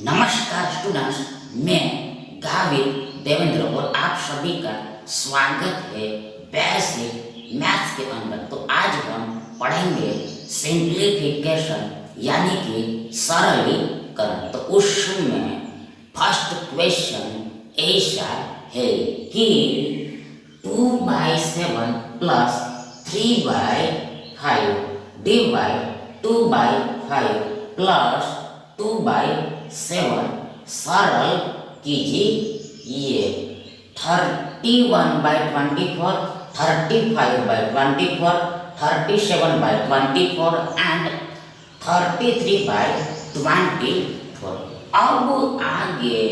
नमस्कार स्टूडेंट्स, मैं गावित देवेंद्र और आप सभी का स्वागत है बेसिक मैथ्स के अंदर। तो आज हम पढ़ेंगे सिंप्लीफिकेशन यानी कि सरलीकरण। तो उसमें फर्स्ट क्वेश्चन ऐसा है कि 2/7 प्लस 3/5 डिवाइड 2/5 प्लस 2/7 सरल कीजिए। 31/24, 35/24, 37/24 एंड 33/24। अब आगे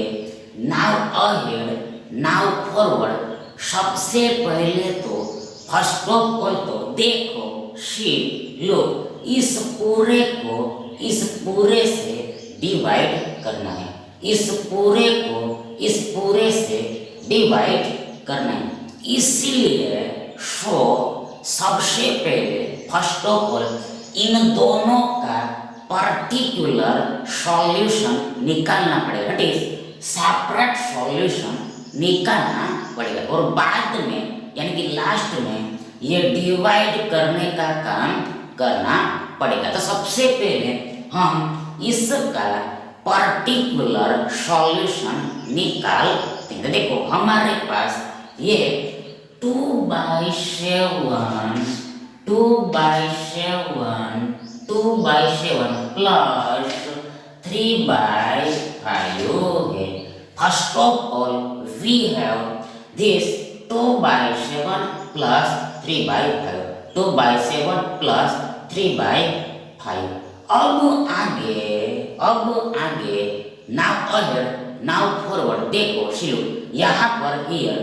नाउ अहेड नाउ फॉरवर्ड। सबसे पहले तो फर्स्ट ऑफ ऑल तो देखो सी लो, इस पूरे से डिवाइड करना है, इस पूरे को इस पूरे से डिवाइड करना है। इसलिए सबसे पहले फर्स्ट ऑफ ऑल इन दोनों का पर्टिकुलर सॉल्यूशन निकालना पड़ेगा, इट इज सेपरेट सॉल्यूशन निकालना पड़ेगा और बाद में यानी कि लास्ट में ये डिवाइड करने का काम करना पड़ेगा। तो सबसे पहले हम इसका पर्टिकुलर सॉल्यूशन निकालते हैं। देखो हमारे पास ये 2/7 प्लस 3/5 है। First of all we have this 2/7 plus 3/5, 2/7 plus 3/5। अब आगे नाउ अहेड नाउ फॉरवर्ड। देखो सिलो, यहाँ पर हियर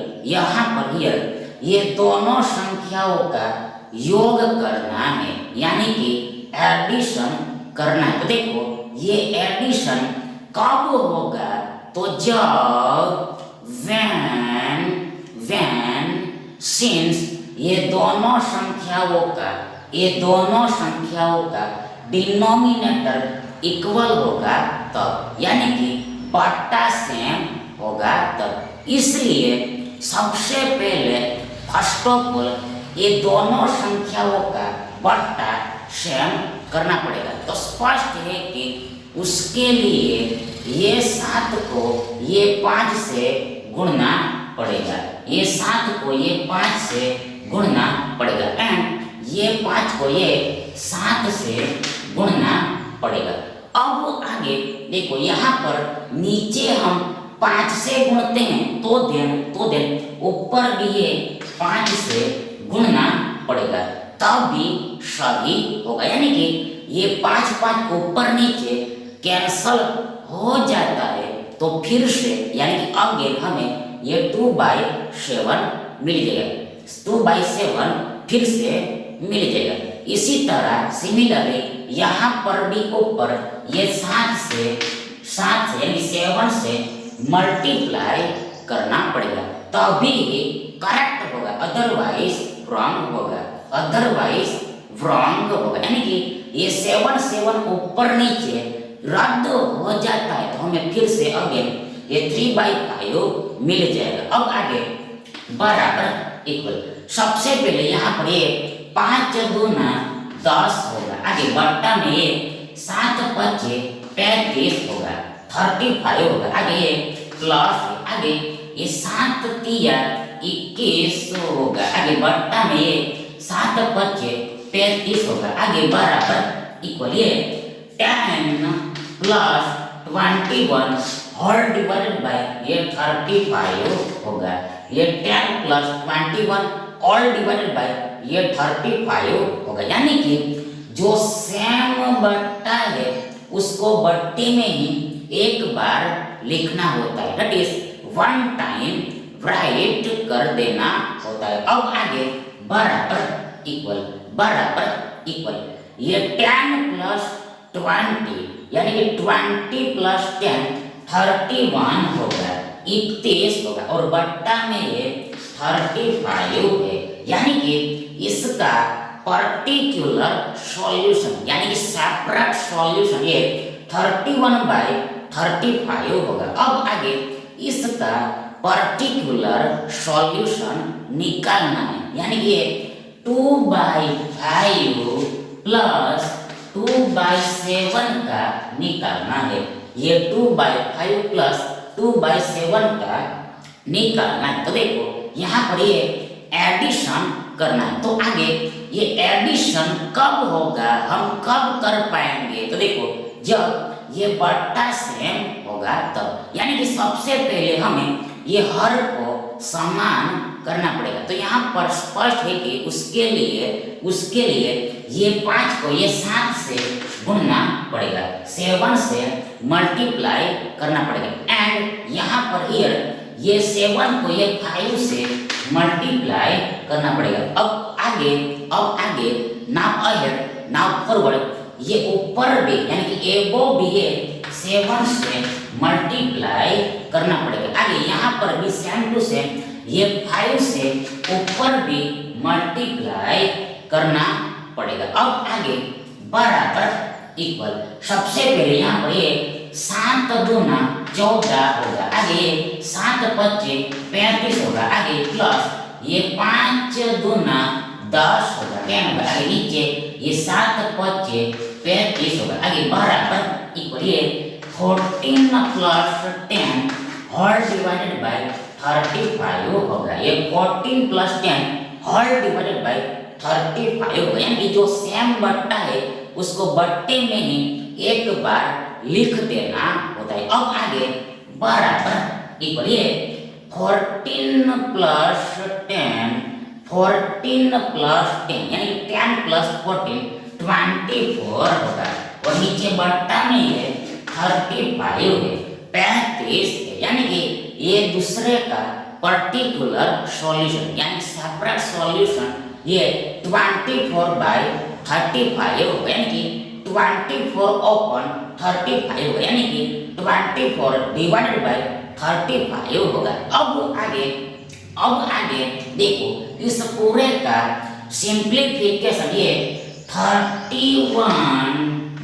ये दोनों संख्याओं का योग करना है यानी कि एडिशन करना है। तो देखो ये एडिशन कब होगा, तो जब when सिंस ये दोनों संख्याओं का डिनोमिनेटर इक्वल होगा तब, यानी कि बट्टा सेम होगा तब। इसलिए सबसे पहले फर्स्ट ऑफ ऑल ये दोनों संख्याओं का बट्टा सेम करना पड़ेगा। तो स्पष्ट है कि उसके लिए ये 7 को ये 5 से गुणना पड़ेगा, ये 7 को ये 5 से गुणना पड़ेगा एंड ये 5 को ये 7 से गुणना पड़ेगा। अब आगे देखो यहाँ पर नीचे हम 5 से गुणते हैं तो देन ऊपर भी ये 5 से गुणना पड़ेगा तब भी सही होगा, यानी कि ये 5 ऊपर नीचे कैंसल हो जाता है। तो फिर से यानी कि अगेन हमें ये 2/7 मिल जाएगा, 2/7 फिर से मिल जाएगा। इसी तरह सिमिलरली यहाँ पर भी ऊपर ये 7 से यानी 7 से मल्टीप्लाई करना पड़ेगा तभी करेक्ट होगा, अदरवाइज रॉन्ग होगा, यानी कि ये 7 ऊपर नीचे रद्द हो जाता है तो हमें फिर से अगेन ये 3/5 मिल जाएगा। अब आगे बराबर इक्वल। सबसे पहले यहाँ पर ये 5 दूना 10 होगा, आगे बट्टा में ये 7 5 35 होगा, 35 होगा, आगे ये प्लस आगे ये 7 3 21 होगा, आगे बट्टा में ये 7 5 35 होगा, आगे बराबर इक्वल ये 10 प्लस 21 होल डिवाइडेड बाय ये 35 होगा, ये 10 प्लस 21 ऑल डिवाइडेड बाय ये 35 होगा। यानी कि जो सेम बट्टा है उसको बट्टे में ही एक बार लिखना होता है, that is one time right कर देना होता है। अब आगे बराबर इक्वल ये 10 प्लस 20 यानी कि 20 प्लस 10 31 होगा, 31 होगा और बट्टा में ये 35 है, यानी कि इसका पर्टिकुलर सॉल्यूशन यानी कि सेपरेट सॉल्यूशन ये 31/20 35 होगा। अब आगे इसका पर्टिकुलर सॉल्यूशन निकालना है, यानी ये 2/5 प्लस 2/7 का निकालना है। ये 2/5 प्लस 2/7 का निकालना है। तो देखो यहाँ पर ये एडिशन करना है। तो आगे ये एडिशन कब होगा, हम कब कर पाएंगे? तो देखो जब ये बट्टा सेम होगा तब, यानी कि सबसे पहले हमें ये हर को समान करना पड़ेगा। तो यहाँ पर स्पष्ट है कि उसके लिए ये 5 को ये 7 से गुणना पड़ेगा, 7 से मल्टीप्लाई करना पड़ेगा। एंड यहाँ पर हियर ये 7 को ये 5 से मल्टीप्लाई करना पड़ेगा। अब आगे नाउ अहेड नाउ फॉरवर्ड, ये ऊपर भी यानी कि एबो भी ये 7 से मल्टीप्लाई करना पड़ेगा। आगे यहाँ पर भी सेम टू सेम ये 5 से ऊपर भी मल्टीप्लाई करना पड़ेगा। अब आगे बराबर इक्वल, सबसे पहले यहाँ पर ये 7 दूना 14 होगा, आगे 7 पच्चे 35 होगा, आगे प्लस ये 5 दूना 10 होगा, 10 होगा, आगे नीचे ये 7 पच्चे 35 होगा, आगे बराबर इक्वल ये 14 प्लस 10 होल डिवाइडेड बाय 35 होगा। ये 14 प्लस 10 होल डिवाइडेड बाय 35 होगा, यानी कि जो सेम बट्टा है उसको बट्टे में ही एक बार लिख देना होता है। अब आगे बराबर इक्वल ये 14 प्लस 10 यानी 10 प्लस 14 24 होगा, और नीचे बट्टा में ये 35 है, 35 है, यानी कि ये दूसरे का पर्टिकुलर सॉल्यूशन यानी सेपरेट सॉल्यूशन ये 24/35 होगा, यानी कि 24 ओपन 35 होगा, यानी कि 24 डिवाइडेड बाय 35 होगा। अब आगे देखो इस पूरे का सिंप्लीफिकेशन ये 31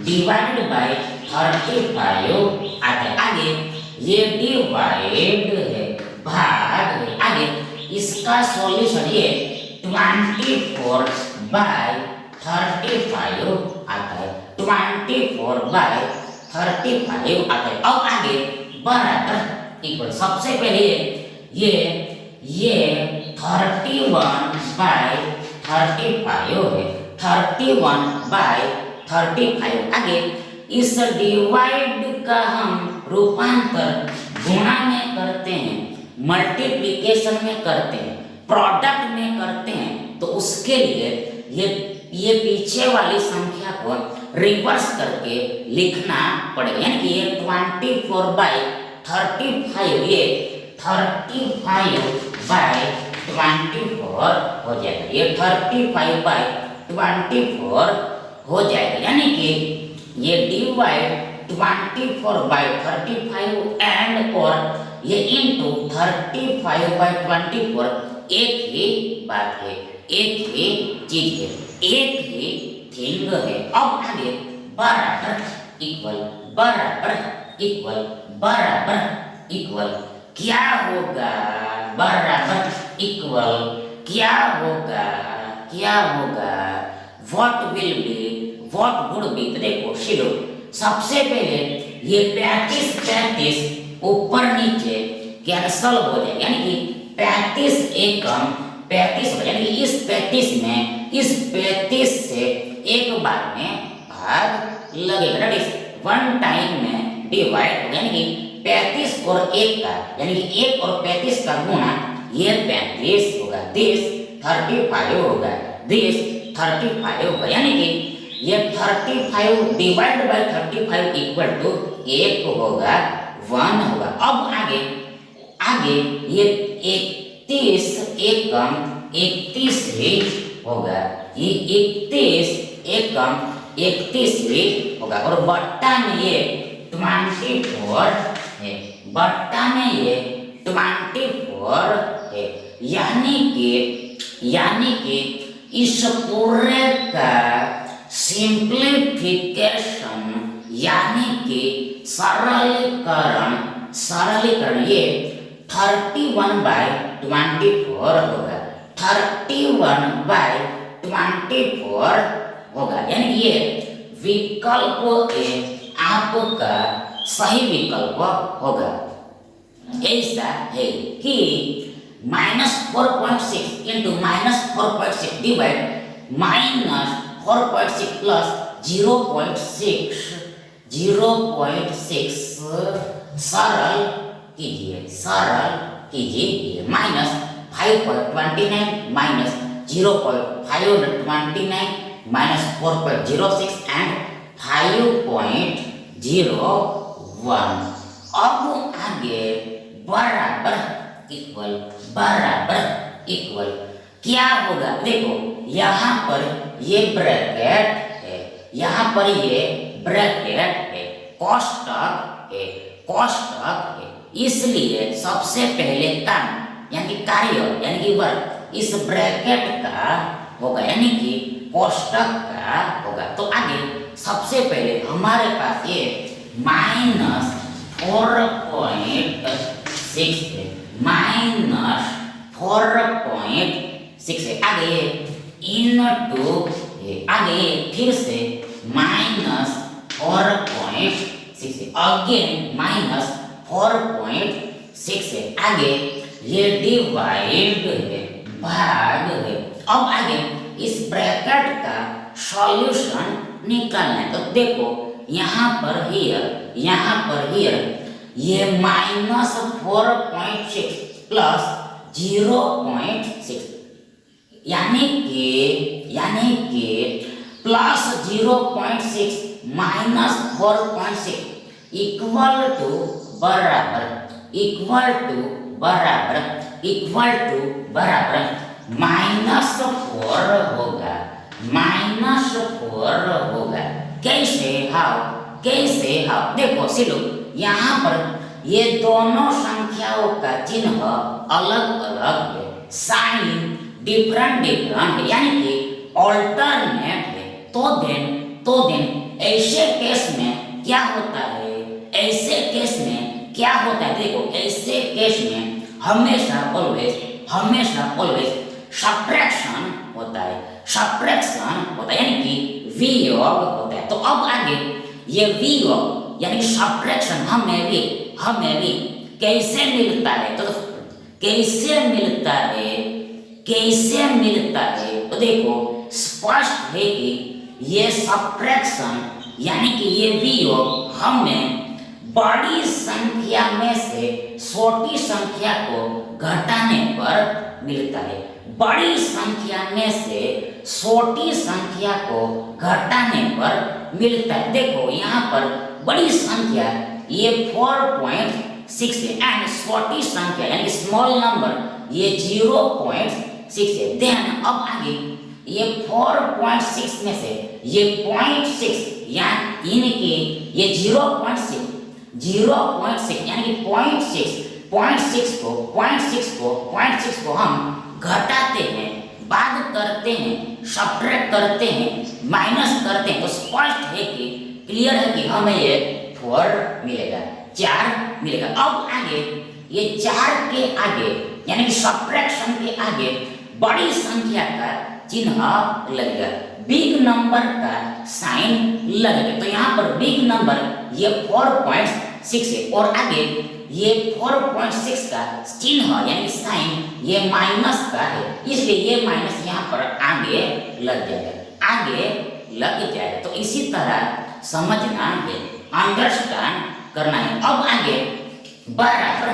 डिवाइडेड बाय 35 आता है। आगे ये डिवाइड है, भाग है, आगे इसका सॉल्यूशन ये 24/35 आता है, 24/35 आता है। अब आगे बराबर इक्वल, सबसे पहले ये 31/35 है, 31/35। आगे इस डिवाइड का हम रूपांतर गुणा में करते हैं, मल्टीप्लिकेशन में करते हैं, प्रोडक्ट में करते हैं, तो उसके लिए ये पीछे वाली संख्या को रिवर्स करके लिखना पड़ेगा, यानी कि ये 24/35 ये 35/24 हो जाएगा, ये 35/24 हो जाएगा, यानी कि ये डिवाइड 24/35 एंड और ये इनटू 35/24 एक ही बात है, एक ही चीज है, एक ही थिंग है। अब आगे बराबर इक्वल क्या होगा, बराबर इक्वल क्या होगा, व्हाट वुड बी। तो देखो शिलो, सबसे पहले ये 35 ऊपर नीचे कैंसल हो जाए, यानी कि 35 एकम 35 हो, यानी कि इस 35 से एक बार में भाग लगेगा, दैट इज वन टाइम में डिवाइड हो, यानी कि 35 और 1 का, यानी कि 1 और 35 का गुणा ये 35 होगा, दिस 35 होगा, दिस 35 होगा, यानी कि ये 35 डिवाइड बाय 35 इक्वल टू 1 होगा, 1 होगा। अब आगे ये 31 एकम 31 ही होगा, ये 31 एकम 31 ही होगा, और बट्टा में ये 24 है, बट्टा में ये 24 है, यानी कि इस पूरे का सिंप्लीफिकेशन यानी कि सरलीकरण ये 31/24 होगा, 31/24 होगा, यानी ये विकल्प ए आपका सही विकल्प होगा। ऐसा है कि -4.6 इंटू -4.6 डिवाइड -4.6 प्लस 0.6 सरल कीजिए -5.29 माइनस 0.529 माइनस 4.06 एंड 5.01। अब आगे बराबर इक्वल क्या होगा? देखो यहाँ पर ये ब्रैकेट है, यहाँ पर ये ब्रैकेट है, कोष्टक है, इसलिए सबसे पहले काम यानी कार्य यानी कि वर्क इस ब्रैकेट का होगा, यानी कि कोष्टक का होगा। तो आगे सबसे पहले हमारे पास ये -4.6 है, -4.6 है, आगे इनटू आगे फिर से -4.6 है, अगेन -4.6 है, आगे ये डिवाइड है, भाग है। अब आगे इस ब्रैकेट का सॉल्यूशन निकालना है। तो देखो यहाँ पर हियर ये -4.6 प्लस 0.6 यानी कि प्लस 0.6 माइनस 4.6 इक्वल टू बराबर -4 होगा। कैसे हाउ देखो सिलो यहाँ पर ये दोनों संख्याओं का चिन्ह अलग अलग है, साइन डिफरेंट है, यानी कि ऑल्टरनेट है। तो देन ऐसे केस में क्या होता है? देखो ऐसे केस में हमेशा ऑलवेज सब्ट्रैक्शन होता है, यानी कि वियोग होता है। तो अब आगे ये वियोग यानी सब्ट्रैक्शन हमें भी कैसे मिलता है? तो कैसे मिलता है? तो देखो स्पष्ट है कि ये सब्ट्रैक्शन यानी कि ये वियोग हमें बड़ी संख्या में से छोटी संख्या को घटाने पर मिलता है, बड़ी संख्या में से छोटी संख्या को घटाने पर मिलता है। देखो यहाँ पर बड़ी संख्या ये 4.6 है एंड छोटी संख्या यानी स्मॉल नंबर ये 0.6 है। देन अब आगे ये 4.6 में से ये 0.6 यानी कि ये 0.6 यानी कि 0.6 को हम घटाते हैं, बात करते हैं, सब्ट्रैक्ट करते हैं, माइनस करते हैं। तो स्पष्ट है कि क्लियर है कि हमें ये 4 मिलेगा। अब आगे ये 4 के आगे यानी कि सब्ट्रैक्शन के आगे बड़ी संख्या का चिन्ह लगेगा, बिग नंबर का साइन लगेगा। तो यहाँ पर बिग नंबर ये 4.6 है और आगे ये 4.6 का चिन्ह यानी साइन ये माइनस का है, इसलिए ये माइनस यहाँ पर आगे लग जाएगा। तो इसी तरह समझना है, अंडरस्टैंड करना है। अब आगे बराबर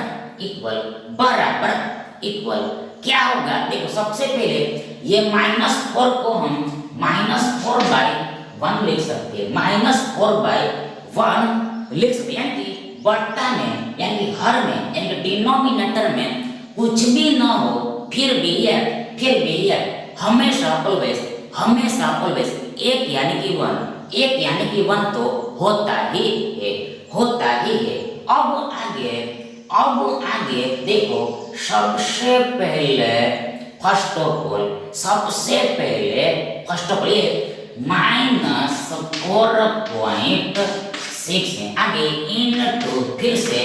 इक्वल क्या होगा? देखो सबसे पहले ये -4 को हम -4/1 लिख सकते हैं, -4/1 लिख सकते हैं, यानी कि बट्टा में यानी कि हर में यानी कि डिनोमिनेटर में कुछ भी ना हो फिर भी ये हमेशा ऑलवेज एक यानी कि 1 तो होता ही है। अब आगे देखो सबसे पहले फर्स्ट ऑफ ऑल ये -4.6 6 है। आगे इनटू फिर से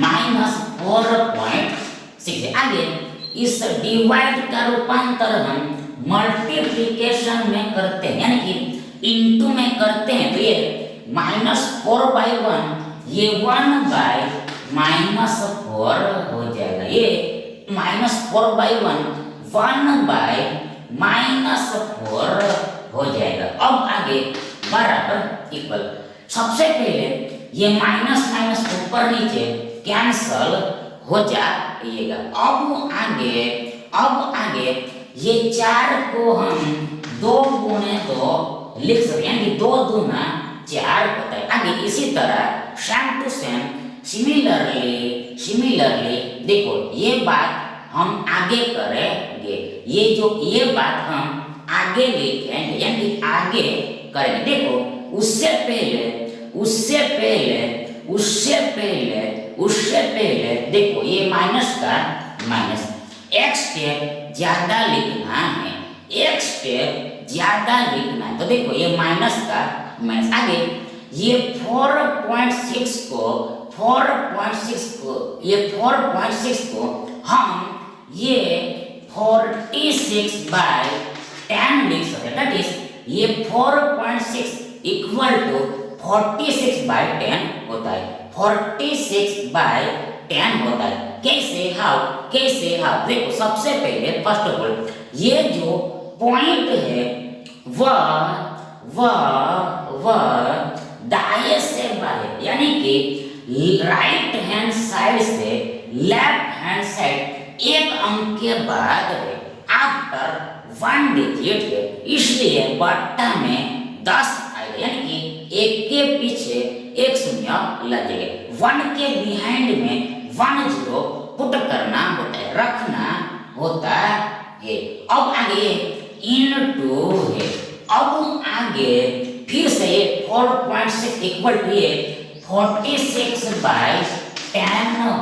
-4.6 है। आगे इस डिवाइड का रूपांतर हम मल्टीप्लिकेशन में करते हैं, यानी कि इनटू में करते हैं, तो ये -4/1 ये 1/-4 हो जाएगा। ये -4/1 1/-4 हो जाएगा। अब आगे बराबर इक्वल, सबसे पहले ये माइनस माइनस ऊपर नीचे कैंसल हो जाएगा। अब आगे ये 4 को हम 2 गुणे 2 लिख सकते हैं, यानी 2 दूना 4 होता है। आगे इसी तरह सेम टू सेम सिमिलरली देखो ये बात हम आगे करेंगे, ये बात हम आगे लिखेंगे, यानी आगे करेंगे। देखो उससे पहले देखो ये माइनस का माइनस, एक स्टेप ज्यादा लिखना है, तो देखो ये माइनस का माइनस। आगे ये 4.6 को हम ये 46/10 लिख सकते हैं। दैट इज ये 4.6 इक्वल टू 46/10 होता है, 46/10 होता है। कैसे हाउ देखो सबसे पहले फर्स्ट ऑफ ऑल ये जो पॉइंट है वह दाएं से बाएं, यानी कि राइट हैंड साइड से लेफ्ट हैंड साइड एक अंक के बाद है, आफ्टर 1 डिजिट है, इसलिए बट्टा में 10 आएगा, यानी कि एक के पीछे एक शून्य लगेगा। 1 के बिहाइंड में 1 0 पुट करना होता है, रखना होता है। अब आगे इनटू है, अब आगे फिर से 4.6 इक्वल टू ये 46/10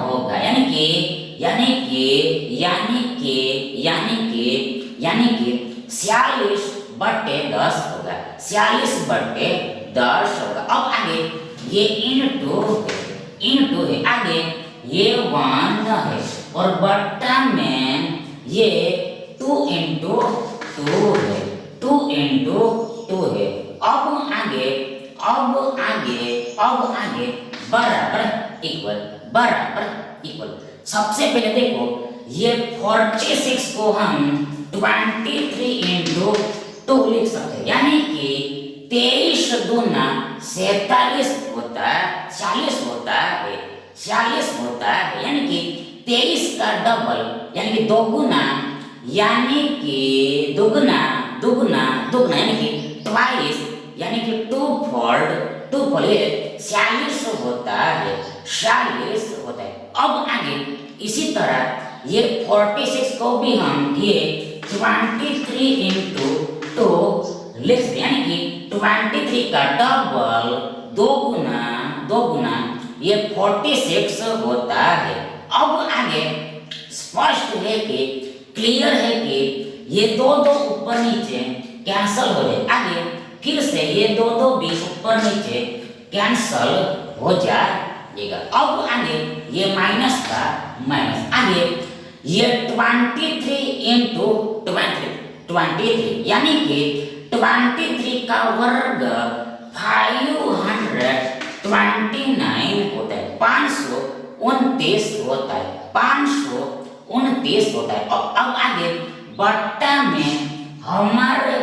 होगा, यानी कि 46/10 होगा, 46/10 होगा। अब आगे ये इनटू है, आगे ये 1 है और बट्टा में ये 2 × 2 है, 2 × 2 है। अब आगे बराबर इक्वल। सबसे पहले देखो ये 46 को हम 23 × 2 लिख सकते हैं, यानी कि 23 दूना 47 होता है, 40 होता है, 40 होता है, यानी कि 23 का डबल यानी कि दोगुना, यानी कि दुगना यानी कि ट्वाइस, यानी कि टू फोल्ड 46 होता है, 46 होता है। अब आगे इसी तरह ये 46 को भी हम ये 23 × 2 लिख सकते, यानी कि 23 का डबल दोगुना ये 46 होता है। अब आगे स्पष्ट है कि क्लियर है कि ये दो ऊपर नीचे कैंसल हो जाए। आगे फिर से ये दो भी ऊपर नीचे कैंसल हो जाएगा। अब आगे ये माइनस का माइनस, आगे ये 23 × 23 यानी कि 23 का वर्ग 529 होता है, 529 होता है, 529 होता है। अब आगे बट्टा में हमारे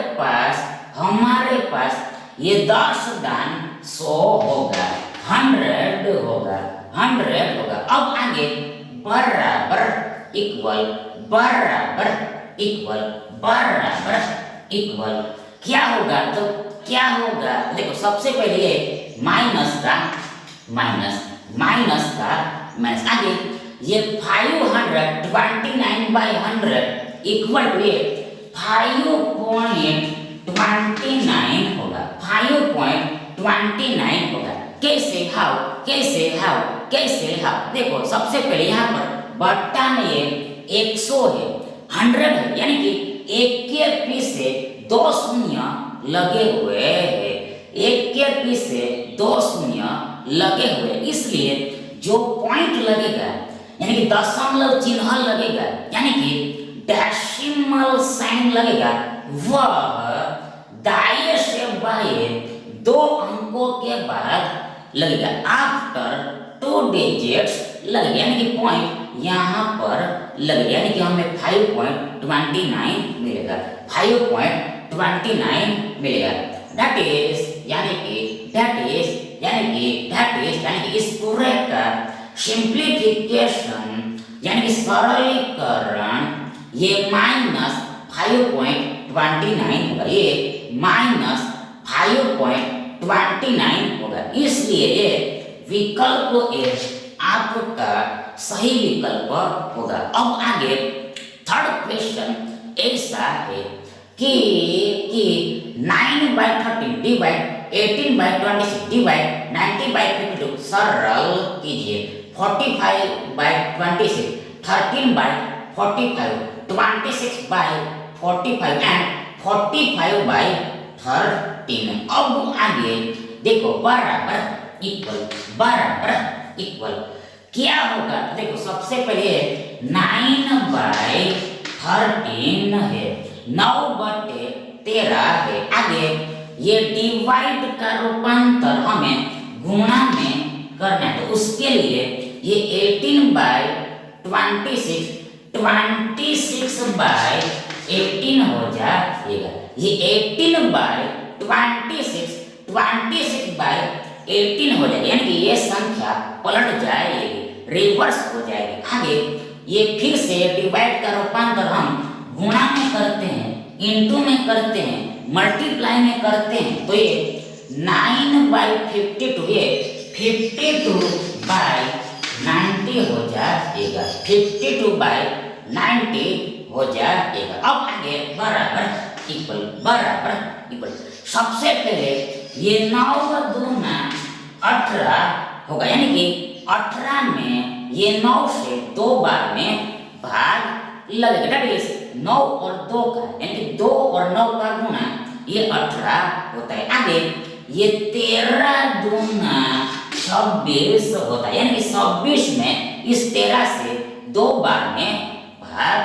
पास ये 10 दान 100 होगा, 100 होगा। अब आगे बराबर इक्वल क्या होगा? तो क्या होगा देखो, सबसे पहले ये माइनस का माइनस, आगे ये 529/100 इक्वल टू ये 5.29 होगा, 5.29 होगा। कैसे हाउ देखो, सबसे पहले यहाँ पर बट्टा में ये 100 है, 100 है, यानी कि एक के पीछे 2 शून्य लगे हुए हैं, एक के पीछे 2 शून्य लगे हुए, इसलिए जो पॉइंट लगेगा यानी कि दशमलव चिन्ह लगेगा यानी कि डेसिमल साइन लगेगा, वह दाएं से बाएं 2 अंकों के बाद लगेगा। आफ्टर 2 डिजिट्स लगेगा यानी कि पॉइंट यहाँ पर लगेगा यानी कि हमें 5.29 मिलेगा, 5.29 मिलेगा। दैट इज यानी कि इस पूरे का सिंप्लीफिकेशन यानी कि सरलीकरण ये -5.29 होगा, ये -5.29 होगा, इसलिए ये विकल्प ए आपका सही विकल्प होगा। अब आगे थर्ड क्वेश्चन ऐसा है कि 9/13 डिवाइड 18/26 डिवाइड 90/52 सरल कीजिए। 45/26 13/45 26/45 एंड 45/13। अब आगे देखो बराबर इक्वल क्या होगा, देखो सबसे पहले 9/13 है, 9/13 है। आगे ये डिवाइड का रूपांतर हमें गुणा में करना है, तो उसके लिए ये 18/26 26/18 हो जाएगा। ये 18/26 26/18 हो जाएगा यानी कि ये संख्या पलट जाएगी, रिवर्स हो जाएगी। आगे ये फिर से डिवाइड का रूपांतर हम गुणा में करते हैं, इनटू में करते हैं, मल्टीप्लाई में करते हैं, तो ये 9/52 ये 52/90 हो जाएगा, 52/90 हो जाएगा। अब आगे बराबर इक्वल सबसे पहले ये 9 दूना 18 होगा यानी कि 18 में ये 9 से 2 बार में भाग लगेगा। दैट इज 9 और 2 का यानी कि 2 और 9 का गुणा ये 18 होता है। आगे ये 13 दूना 26 होता है यानी कि 26 में इस 13 से 2 बार में भाग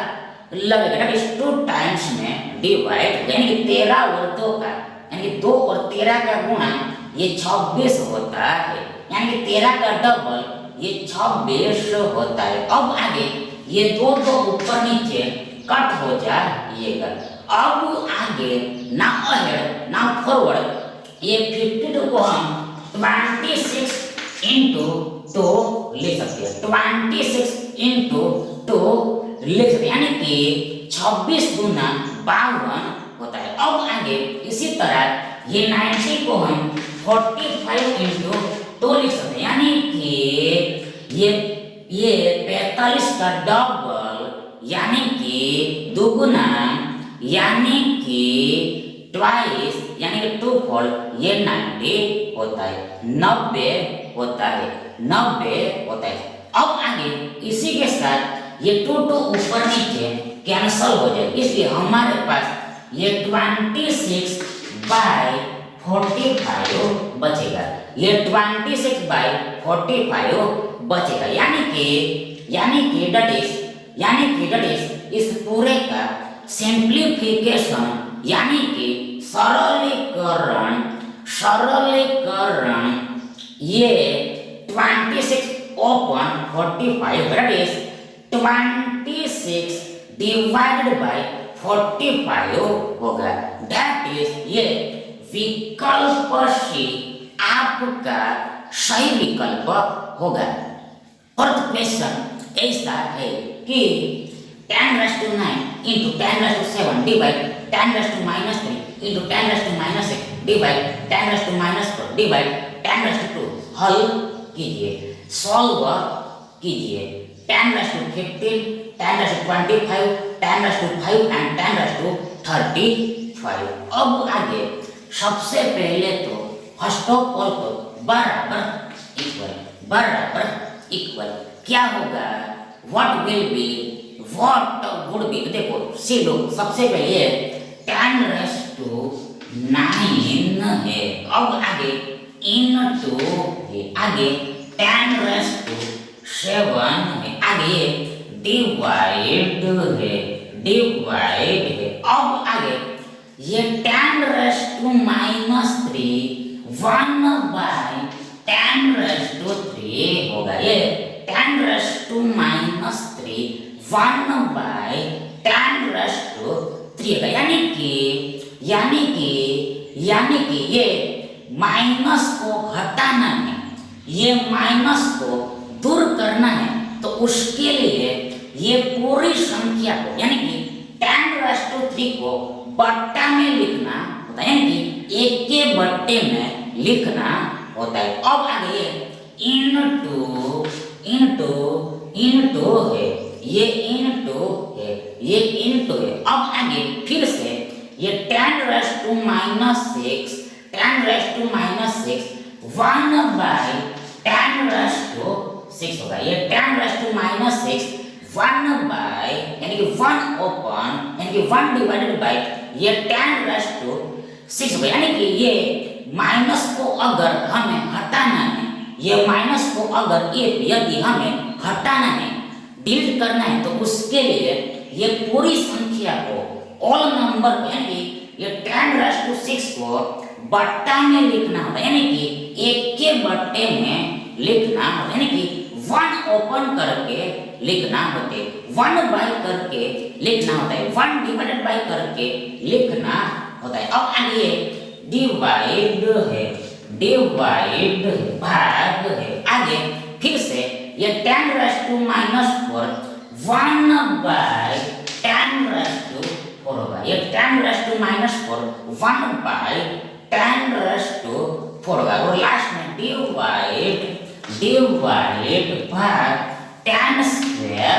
लगेगा। दैट इज 2 टाइम्स में डिवाइड यानी कि 13 और 2 का यानी कि 2 और 13 का गुणा ये 26 होता है यानी कि 13 का डबल ये 26 होता है। अब आगे ये 2 ऊपर नीचे कट हो जाएगा। अब आगे ना अहेड ना फॉरवर्ड ये 52 को हम 26 into 2 लिख सकते हैं, 26 into 2 लिख सकते हैं यानी कि 26 दूना 52 होता है। अब आगे इसी तरह ये 90 को हम 45 into 2 लिख सकते हैं यानी कि ये 45 का डबल यानी कि दुगुना यानी कि ट्वाइस यानी कि 2 फोल्ड ये 90 होता है, 90 होता है। अब आगे इसी के साथ ये 2 ऊपर नीचे कैंसल हो जाए, इसलिए हमारे पास ये 26/45 बचेगा, ये 26/45 बचेगा यानी कि दैट इज इस पूरे का सिंप्लीफिकेशन यानी कि सरलीकरण ये 26/45 दैट इज 26 डिवाइडेड बाय 45 होगा। दैट इज ये विकल्प सी आपका सही विकल्प होगा। फोर्थ क्वेश्चन ऐसा है कि 10⁻⁹ into 10⁻⁷ divide 10⁻³ into 10⁻⁻6 divide 10⁻⁴ divide 10⁻² हल कीजिए, सॉल्व कीजिए। 10⁻15 10⁻25 10⁻5 एंड 10⁻35। अब आगे सबसे पहले तो फर्स्ट ऑफ ऑल तो बराबर इक्वल क्या होगा, व्हाट वुड बी देखो सी लो सबसे पहले 10⁻9 है। अब आगे into है, आगे 10⁻⁷ है, आगे डिवाइड है, डिवाइड है। अब आगे ये 10⁻³ 1/10⁻³ होगा। ये 10⁻³ 1/10⁻³ होगा। यानी कि ये माइनस को हटाना है, ये माइनस को दूर करना है, तो उसके लिए ये पूरी संख्या को यानी कि 10⁻³ को बट्टा में लिखना होता है, यानी कि 1 के बट्टे में लिखना होता है। अब आगे ये इनटू है, ये इनटू है, ये इनटू है। अब आगे फिर से ये 10⁻⁻⁶ 1/10⁻⁶ होगा। ये 10⁻⁻⁶ 1 यानी कि 1 डिवाइडेड बाय ये 10⁻⁶ होगा। यानी कि ये माइनस को अगर हमें हटाना है, ये माइनस को अगर यदि हमें हटाना है, डिलीट करना है, तो उसके लिए ये पूरी संख्या को ऑल नंबर यानी ये 10⁻⁶ को बट्टा में लिखना होता है, यानी कि 1 के बट्टे में लिखना होता है, यानी कि 1 ओपन करके लिखना होता है, 1 बाय करके लिखना होता है, 1 डिवाइडेड बाय करके लिखना होता है। अब आगे डिवाइड है, भाग है। आगे फिर से ये 10⁻⁻⁴ 1/10⁻⁴ होगा। ये 10⁻⁻⁴ 1/10⁻⁴ होगा। और लास्ट में डिवाइड भाग 10² है,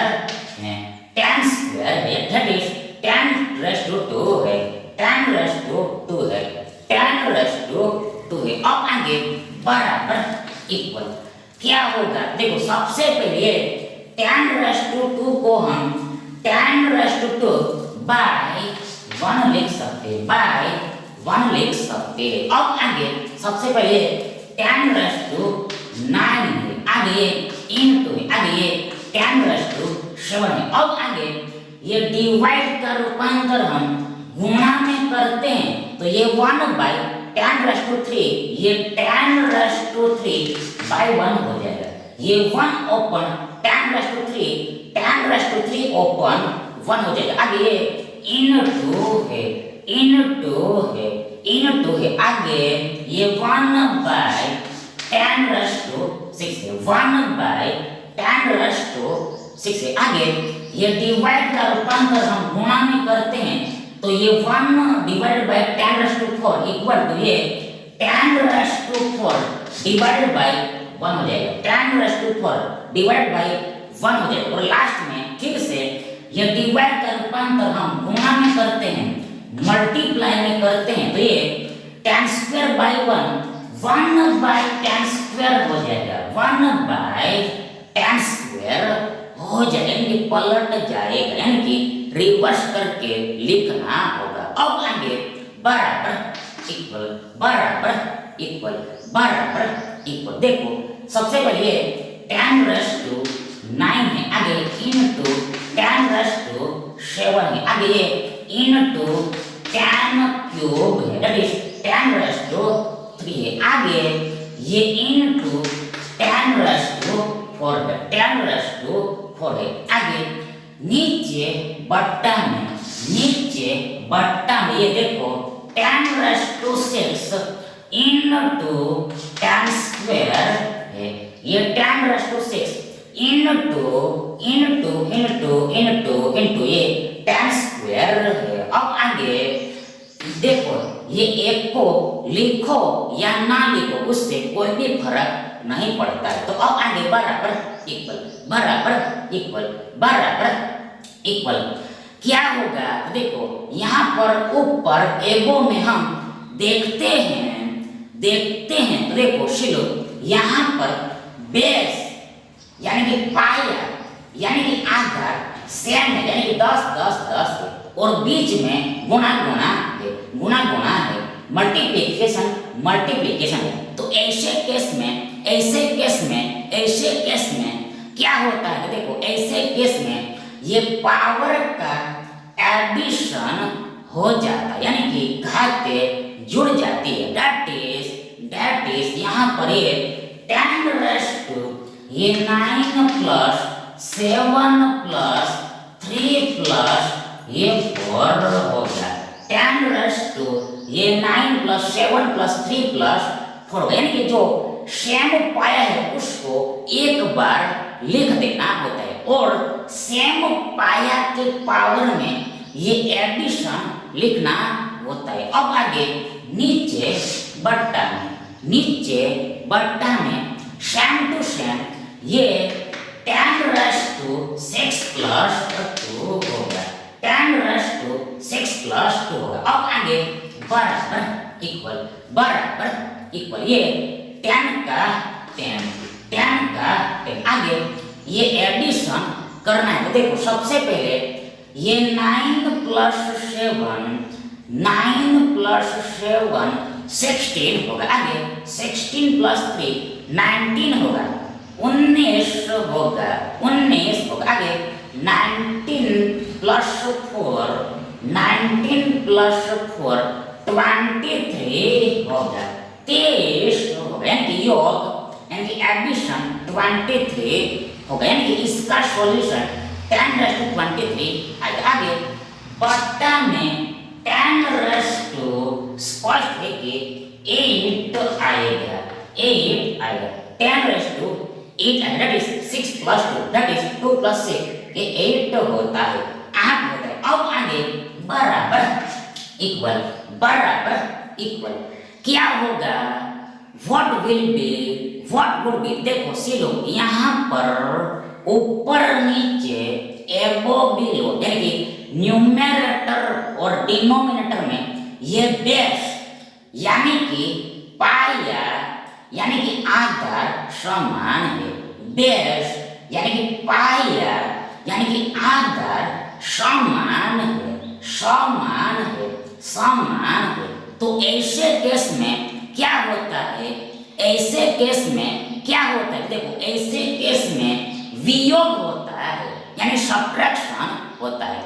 10² है, दैट इज 10⁻² है, 10⁻² है, 10⁻² है। अब आगे बराबर इक्वल क्या होगा? देखो सबसे पहले 10⁻² को हम 10⁻² बाय 1 लिख सकते हैं, बाय 1 लिख सकते हैं। अब आगे सबसे पहले 10⁻⁹ है, आगे इनटू है, आगे 10⁻⁷ है। अब आगे ये डिवाइड का रूपांतर हम गुणा में करते हैं, तो ये 1/10⁻⁴, ये 10⁻⁴/1 हो जाएगा। ये 1 ओपन 10⁻⁴ ओपन 1 हो जाएगा। आगे ये इनटू है, आगे ये 1/10⁻⁶ है, 1/10⁻⁶ है। आगे ये डिवाइड का रूपांतर हम गुणा में करते हैं, तो ये 1 डिवाइडेड बाय 10⁻⁴ इक्वल टू ये 10⁻⁴ डिवाइडेड बाय 1 हो जाएगा, 10⁻⁴ डिवाइडेड बाय 1 हो जाएगा। और लास्ट में फिर से ये डिवाइड का रूपांतर हम गुणा में करते हैं, मल्टीप्लाई में करते हैं, तो ये 10² बाय 1 1/10² हो जाएगा, 1/10² हो जाएगा, यानी पलट जाएगा, यानी कि रिवर्स करके लिखना होगा। अब आगे बराबर इक्वल देखो सबसे पहले 10⁻⁹ है, आगे इनटू 10⁻⁷ है, आगे ये इनटू 10³ है, दैट इज 10⁻³ है, आगे ये इनटू 10⁻⁴ है, 10⁻⁴ है। आगे नीचे बट्टा में ये देखो 10⁻⁶ इनटू 10² है, ये 10⁻⁶ इनटू ये 10² है। अब आगे देखो ये एक को लिखो या ना लिखो उससे कोई भी फर्क नहीं पड़ता है। तो अब आगे बराबर इक्वल क्या होगा? देखो यहाँ पर ऊपर एगो में हम देखते हैं, तो देखो शिलो यहाँ पर बेस यानी कि पाया यानी कि आधार सेम है, यानी कि 10 10 10 है, और बीच में गुणा है, मल्टीप्लिकेशन मल्टीप्लिकेशन है। तो ऐसे केस में क्या होता है, देखो ऐसे केस में ये पावर का एडिशन हो जाता है, यानी कि घातें जुड़ जाती है। दैट इज यहाँ पर ये 10 रेज़ टू ये 9 प्लस 7 प्लस 3 प्लस ये 4 होगा। 10 रेज़ टू ये 9 प्लस 7 प्लस 3 प्लस 4, यानी कि जो सेम पाया है उसको एक बार लिख देना होता है और सेम पाया के पावर में ये एडिशन लिखना होता है। अब आगे नीचे बट्टा में सेम टू सेम ये 10 रेज़ टू 6 प्लस 2 होगा। 10 रेज़ टू 6 प्लस 2 होगा। अब आगे बराबर इक्वल ये 10 का 10 आगे ये एडिशन करना है। तो देखो सबसे पहले ये 9 प्लस 7 16 होगा। आगे 16 प्लस 3 19 होगा। 19 होगा। आगे 19 प्लस 4 23 होगा। 23 होगा, यानी कि योग यानी कि एडिशन 23 होगा, यानी कि इसका सॉल्यूशन 10 रेज़ टू 23 आएगा। आगे बट्टा में 10 रेज़ टू स्पष्ट है कि 8 आएगा। 10 रेज़ टू 8 आएगा, that is 6 plus 2 that is 2 plus 6 ये 8 होता है, 8 होता है। अब आगे बराबर इक्वल क्या होगा, व्हाट वुड बी देखो सीलो यहाँ पर ऊपर नीचे एबो बिलो, यानी कि न्यूमेरेटर और डिनोमिनेटर में ये बेस यानी कि पाया यानी कि आधार समान है। बेस यानी कि पाया यानी कि आधार समान है। तो ऐसे केस में क्या होता है, देखो ऐसे केस में वियोग होता है, यानी सब्ट्रैक्शन होता है।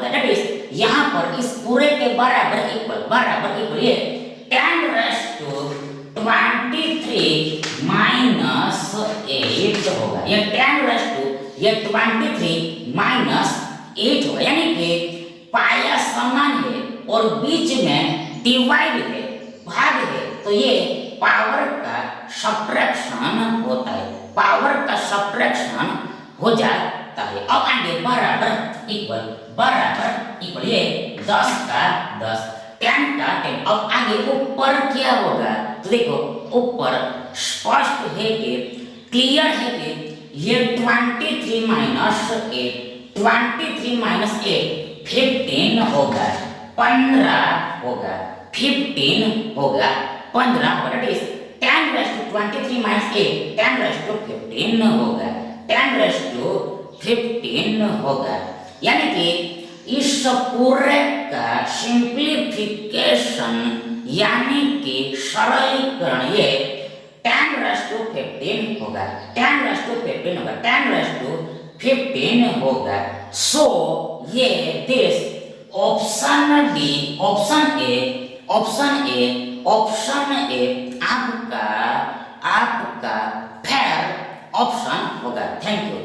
दैट इज यहाँ पर इस पूरे के बराबर इक्वल ये 10 रेज़ टू 23 माइनस 8 होगा। ये 10 रेज़ टू ये 23 माइनस 8 होगा, यानी कि पाया समान है और बीच में डिवाइड है, भाग है, तो ये पावर का सब्ट्रैक्शन होता है, हो जाता है। अब आगे बराबर इक्वल ये 10 का 10 10 का 10। अब आगे ऊपर क्या होगा, तो देखो ऊपर स्पष्ट है कि क्लियर है कि ये 23 माइनस 8 15 होगा, 15 होगा, 15 होगा, 15 होगा। That is 10 raise to 23 minus 8 10 raise to 15 होगा, 10 रेज़ टू 15 होगा, यानी कि इस पूरे का सिंप्लीफिकेशन यानी कि सरलीकरण ये 10 रेज़ टू 15 होगा, 10 रेज़ टू 15 होगा, 10 रेज़ टू 15 होगा। सो ये दिस ऑप्शन ए आपका फेयर ऑप्शन होगा। Thank you.